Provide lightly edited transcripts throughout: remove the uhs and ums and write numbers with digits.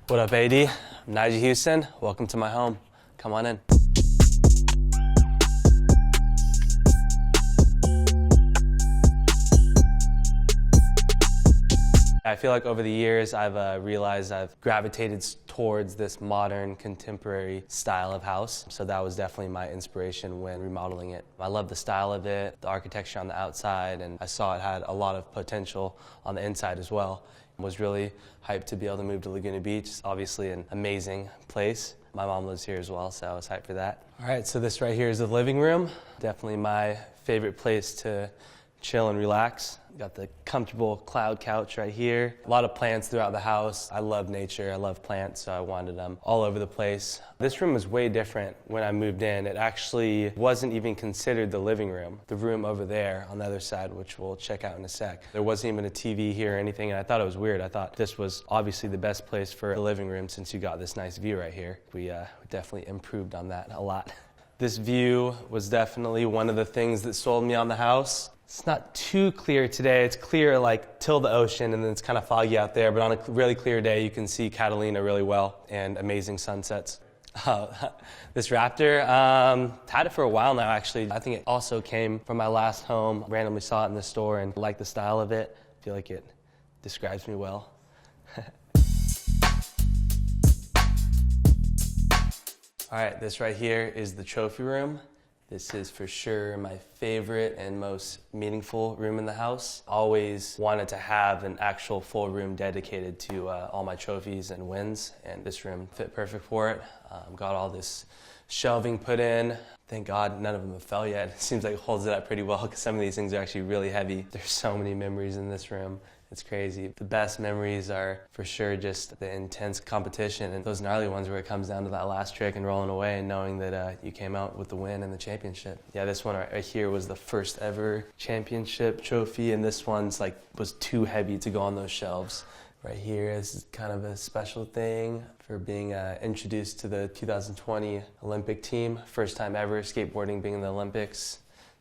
What up, AD? I'm Nyjah Huston. Welcome to my home. Come on in. I feel like over the years I've realized I've gravitated towards this modern, contemporary style of house. So that was definitely my inspiration when remodeling it. I love the style of it, the architecture on the outside, and I saw it had a lot of potential on the inside as well. I was really hyped to be able to move to Laguna Beach. It's obviously an amazing place. My mom lives here as well, so I was hyped for that. All right, so this right here is the living room. Definitely my favorite place to chill and relax. Got the comfortable cloud couch right here. A lot of plants throughout the house. I love nature, I love plants, so I wanted them all over the place. This room was way different when I moved in. It actually wasn't even considered the living room. The room over there on the other side, which we'll check out in a sec. There wasn't even a TV here or anything, and I thought it was weird. I thought this was obviously the best place for the living room since you got this nice view right here. We definitely improved on that a lot. This view was definitely one of the things that sold me on the house. It's not too clear today. It's clear like till the ocean, and then it's kind of foggy out there, but on a really clear day you can see Catalina really well and amazing sunsets. This Raptor, had it for a while now actually. I think it also came from my last home. Randomly saw it in the store and liked the style of it. I feel like it describes me well. All right, this right here is the trophy room. This is for sure my favorite and most meaningful room in the house. Always wanted to have an actual full room dedicated to all my trophies and wins, and this room fit perfect for it. Got all this shelving put in. Thank God none of them have fell yet. It seems like it holds it up pretty well because some of these things are actually really heavy. There's so many memories in this room. It's crazy. The best memories are for sure just the intense competition and those gnarly ones where it comes down to that last trick and rolling away and knowing that you came out with the win and the championship. Yeah, this one right here was the first ever championship trophy, and this one's like was too heavy to go on those shelves. Right here this is kind of a special thing for being introduced to the 2020 Olympic team. First time ever skateboarding being in the Olympics.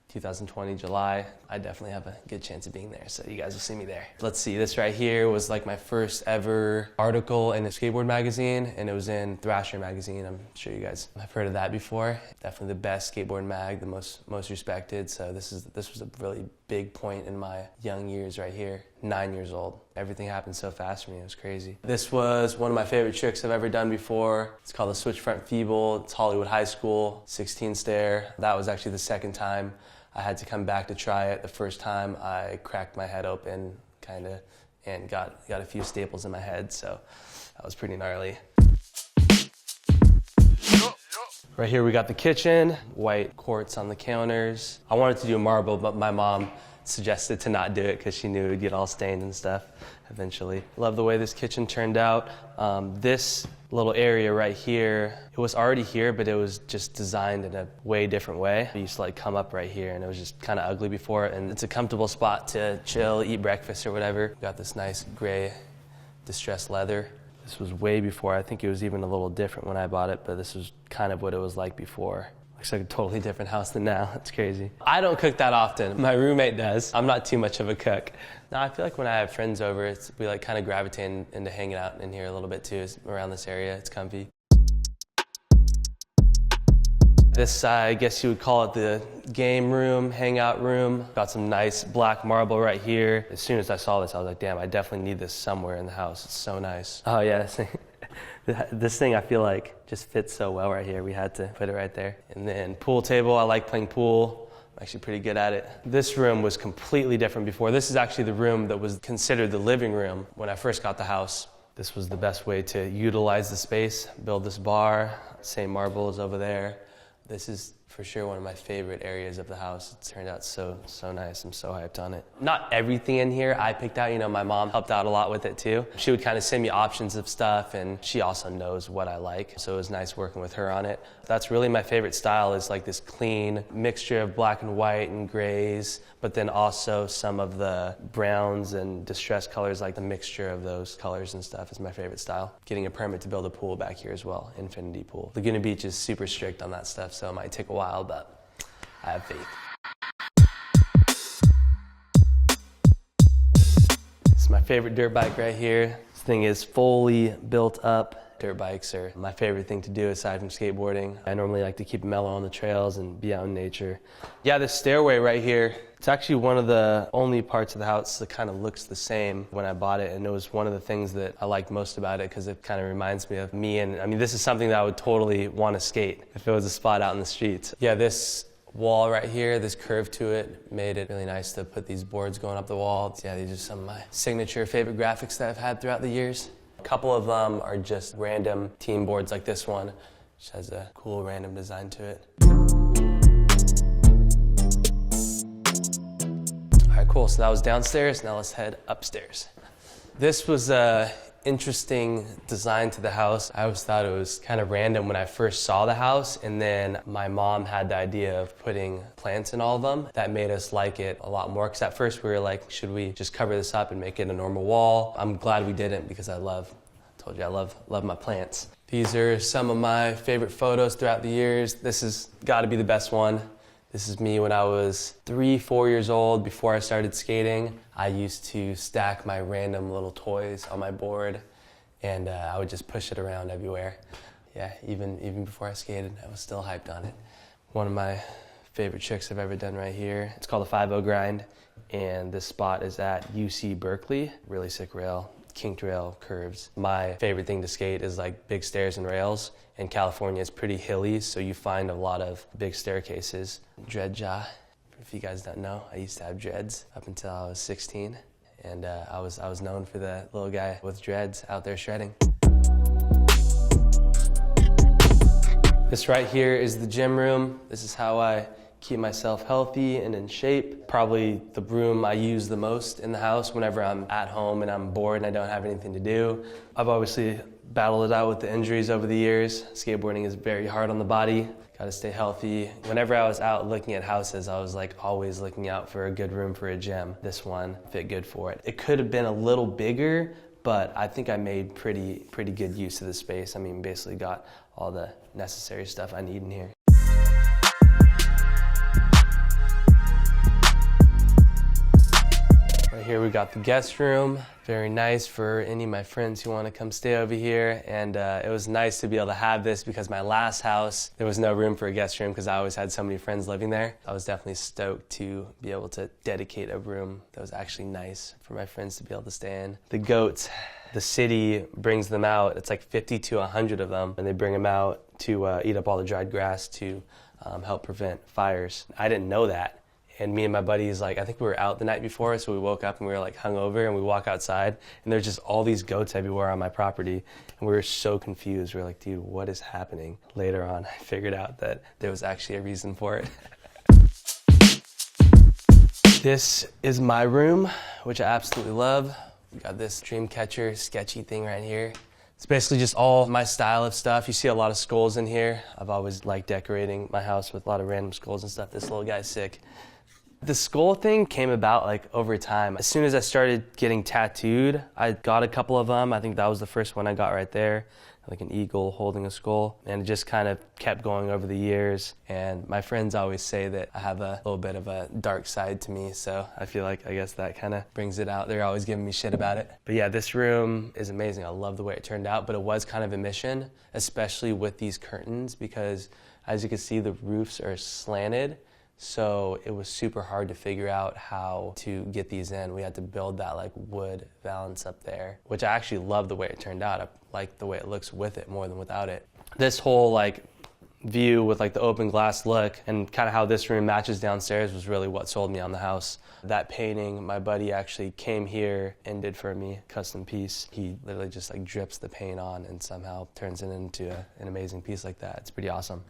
2020 July. I definitely have a good chance of being there, so you guys will see me there. Let's see, this right here was like my first ever article in a skateboard magazine, and it was in Thrasher magazine. I'm sure you guys have heard of that before. Definitely the best skateboard mag, the most respected. So this was a really big point in my young years right here. 9 years old. Everything happened so fast for me, it was crazy. This was one of my favorite tricks I've ever done before. It's called the switch front feeble. It's Hollywood High School, 16 stair. That was actually the second time I had to come back to try it. The first time I cracked my head open kinda and got a few staples in my head, so that was pretty gnarly. Right here we got the kitchen, white quartz on the counters. I wanted to do marble, but my mom suggested to not do it because she knew it would get all stained and stuff eventually. Love the way this kitchen turned out. This little area right here, it was already here, but it was just designed in a way different way. I used to like come up right here and it was just kind of ugly before, and it's a comfortable spot to chill, eat breakfast or whatever. Got this nice gray distressed leather. This was way before. I think it was even a little different when I bought it, but this was kind of what it was like before. Looks like a totally different house than now. It's crazy. I don't cook that often. My roommate does. I'm not too much of a cook. No, I feel like when I have friends over, we like kind of gravitate into hanging out in here a little bit too. It's around this area. It's comfy. This, I guess you would call it the game room, hangout room. Got some nice black marble right here. As soon as I saw this, I was like, damn, I definitely need this somewhere in the house. It's so nice. Oh yeah, this thing I feel like just fits so well right here. We had to put it right there. And then pool table, I like playing pool. I'm actually pretty good at it. This room was completely different before. This is actually the room that was considered the living room when I first got the house. This was the best way to utilize the space, build this bar, same marble as over there. This is for sure one of my favorite areas of the house. It turned out so nice. I'm so hyped on it. Not everything in here I picked out. You know, my mom helped out a lot with it too. She would kind of send me options of stuff, and she also knows what I like. So it was nice working with her on it. That's really my favorite style, is like this clean mixture of black and white and grays, but then also some of the browns and distressed colors, like the mixture of those colors and stuff is my favorite style. Getting a permit to build a pool back here as well, infinity pool. Laguna Beach is super strict on that stuff, so it might take a while, but I have faith. This is my favorite dirt bike right here. It's thing is fully built up. Dirt bikes are my favorite thing to do aside from skateboarding. I normally like to keep it mellow on the trails and be out in nature. Yeah, this stairway right here, it's actually one of the only parts of the house that kind of looks the same when I bought it, and it was one of the things that I liked most about it because it kind of reminds me of me, and I mean this is something that I would totally want to skate if it was a spot out in the streets. Yeah, this wall right here, this curve to it, made it really nice to put these boards going up the wall. Yeah, these are some of my signature favorite graphics that I've had throughout the years. A couple of them are just random team boards like this one, which has a cool random design to it. All right, cool, so that was downstairs. Now let's head upstairs. This was a interesting design to the house. I always thought it was kind of random when I first saw the house, and then my mom had the idea of putting plants in all of them. That made us like it a lot more, because at first we were like, should we just cover this up and make it a normal wall? I'm glad we didn't, because I told you I love my plants. These are some of my favorite photos throughout the years. This has got to be the best one. This is me when I was 3-4 years old, before I started skating. I used to stack my random little toys on my board, and I would just push it around everywhere. Yeah, even before I skated, I was still hyped on it. One of my favorite tricks I've ever done right here. It's called a 5-0 grind, and this spot is at UC Berkeley. Really sick rail, kinked rail curves. My favorite thing to skate is like big stairs and rails. In California, it's pretty hilly, so you find a lot of big staircases. Nyjah, if you guys don't know, I used to have dreads up until I was 16, and I was known for the little guy with dreads out there shredding. This right here is the gym room. This is how I keep myself healthy and in shape. Probably the room I use the most in the house whenever I'm at home and I'm bored and I don't have anything to do. I've obviously battled it out with the injuries over the years. Skateboarding is very hard on the body. Gotta stay healthy. Whenever I was out looking at houses, I was like always looking out for a good room for a gym. This one fit good for it. It could have been a little bigger, but I think I made pretty good use of the space. I mean, basically got all the necessary stuff I need in here. Right here we got the guest room. Very nice for any of my friends who want to come stay over here. And it was nice to be able to have this, because my last house, there was no room for a guest room because I always had so many friends living there. I was definitely stoked to be able to dedicate a room that was actually nice for my friends to be able to stay in. The goats, the city brings them out. It's like 50 to 100 of them, and they bring them out to eat up all the dried grass to help prevent fires. I didn't know that. And me and my buddies, like, I think we were out the night before, so we woke up and we were like hungover, and we walk outside and there's just all these goats everywhere on my property, and we were so confused. We were like, dude, what is happening? Later on, I figured out that there was actually a reason for it. This is my room, which I absolutely love. We got this dream catcher sketchy thing right here. It's basically just all my style of stuff. You see a lot of skulls in here. I've always liked decorating my house with a lot of random skulls and stuff. This little guy's sick. The skull thing came about like over time. As soon as I started getting tattooed, I got a couple of them. I think that was the first one I got right there, like an eagle holding a skull. And it just kind of kept going over the years. And my friends always say that I have a little bit of a dark side to me, so I feel like I guess that kind of brings it out. They're always giving me shit about it. But yeah, this room is amazing. I love the way it turned out, but it was kind of a mission, especially with these curtains, because as you can see, the roofs are slanted. So it was super hard to figure out how to get these in. We had to build that like wood valance up there, which I actually love the way it turned out. I like the way it looks with it more than without it. This whole like view with like the open glass look and kind of how this room matches downstairs was really what sold me on the house. That painting, my buddy actually came here and did for me, custom piece. He literally just like drips the paint on and somehow turns it into an amazing piece like that. It's pretty awesome.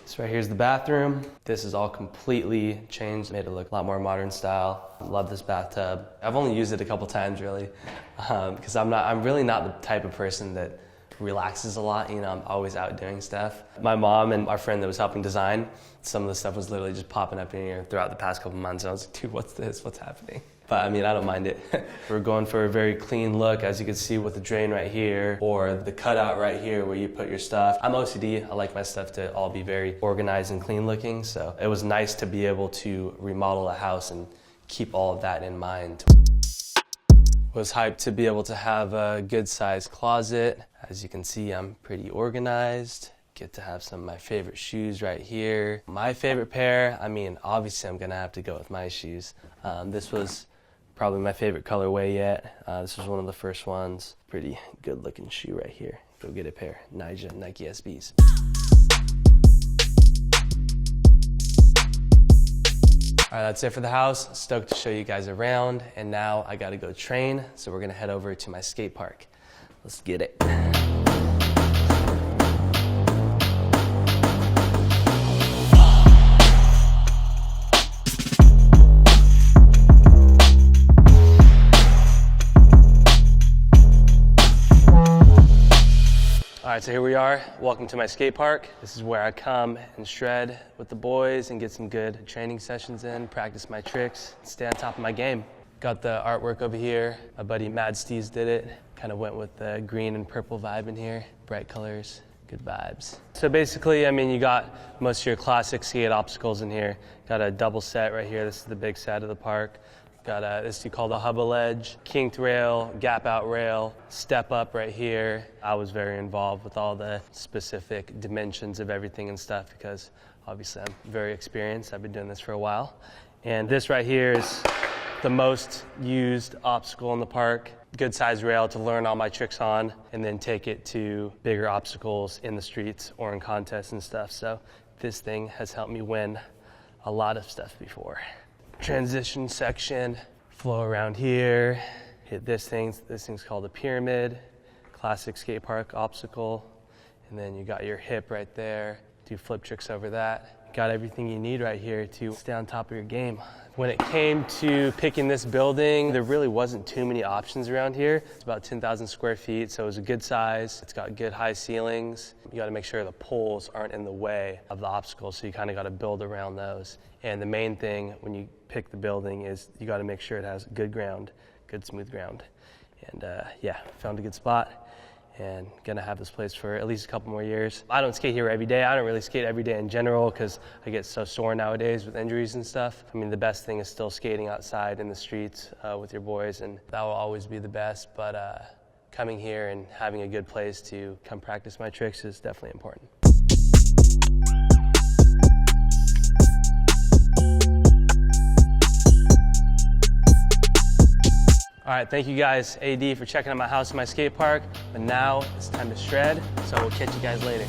So right here's the bathroom. This is all completely changed, made it look a lot more modern style. Love this bathtub. I've only used it a couple times really, because I'm really not the type of person that relaxes a lot. You know, I'm always out doing stuff. My mom and our friend that was helping design, some of the stuff was literally just popping up in here throughout the past couple months. And I was like, dude, what's this? What's happening? But I mean, I don't mind it. We're going for a very clean look, as you can see with the drain right here, or the cutout right here where you put your stuff. I'm OCD, I like my stuff to all be very organized and clean looking, so it was nice to be able to remodel a house and keep all of that in mind. Was hyped to be able to have a good-sized closet. As you can see, I'm pretty organized. Get to have some of my favorite shoes right here. My favorite pair, I mean, obviously I'm gonna have to go with my shoes. This was probably my favorite colorway yet. This was one of the first ones. Pretty good looking shoe right here. Go get a pair. Nyjah Nike SBs. All right, that's it for the house. Stoked to show you guys around. And now I gotta go train. So we're gonna head over to my skate park. Let's get it. All right, so here we are. Welcome to my skate park. This is where I come and shred with the boys and get some good training sessions in, practice my tricks, stay on top of my game. Got the artwork over here. My buddy Mad Steez did it. Kind of went with the green and purple vibe in here. Bright colors, good vibes. So basically, I mean, you got most of your classic skate obstacles in here. Got a double set right here. This is the big set of the park. Got this you call the hubba ledge, kinked rail, gap out rail, step up right here. I was very involved with all the specific dimensions of everything and stuff because obviously I'm very experienced. I've been doing this for a while. And this right here is the most used obstacle in the park. Good size rail to learn all my tricks on and then take it to bigger obstacles in the streets or in contests and stuff. So this thing has helped me win a lot of stuff before. Transition section, flow around here, hit this thing's called a pyramid, classic skate park obstacle, and then you got your hip right there, do flip tricks over that. Got everything you need right here to stay on top of your game. When it came to picking this building, there really wasn't too many options around here. It's about 10,000 square feet, so it was a good size. It's got good high ceilings. You gotta make sure the poles aren't in the way of the obstacles, so you kinda gotta build around those. And the main thing when you pick the building is you gotta make sure it has good ground, good smooth ground. And yeah, found a good spot and gonna have this place for at least a couple more years. I don't skate here every day. I don't really skate every day in general because I get so sore nowadays with injuries and stuff. I mean, the best thing is still skating outside in the streets with your boys, and that will always be the best, but coming here and having a good place to come practice my tricks is definitely important. All right, thank you guys, AD, for checking out my house and my skate park. But now it's time to shred, so we'll catch you guys later.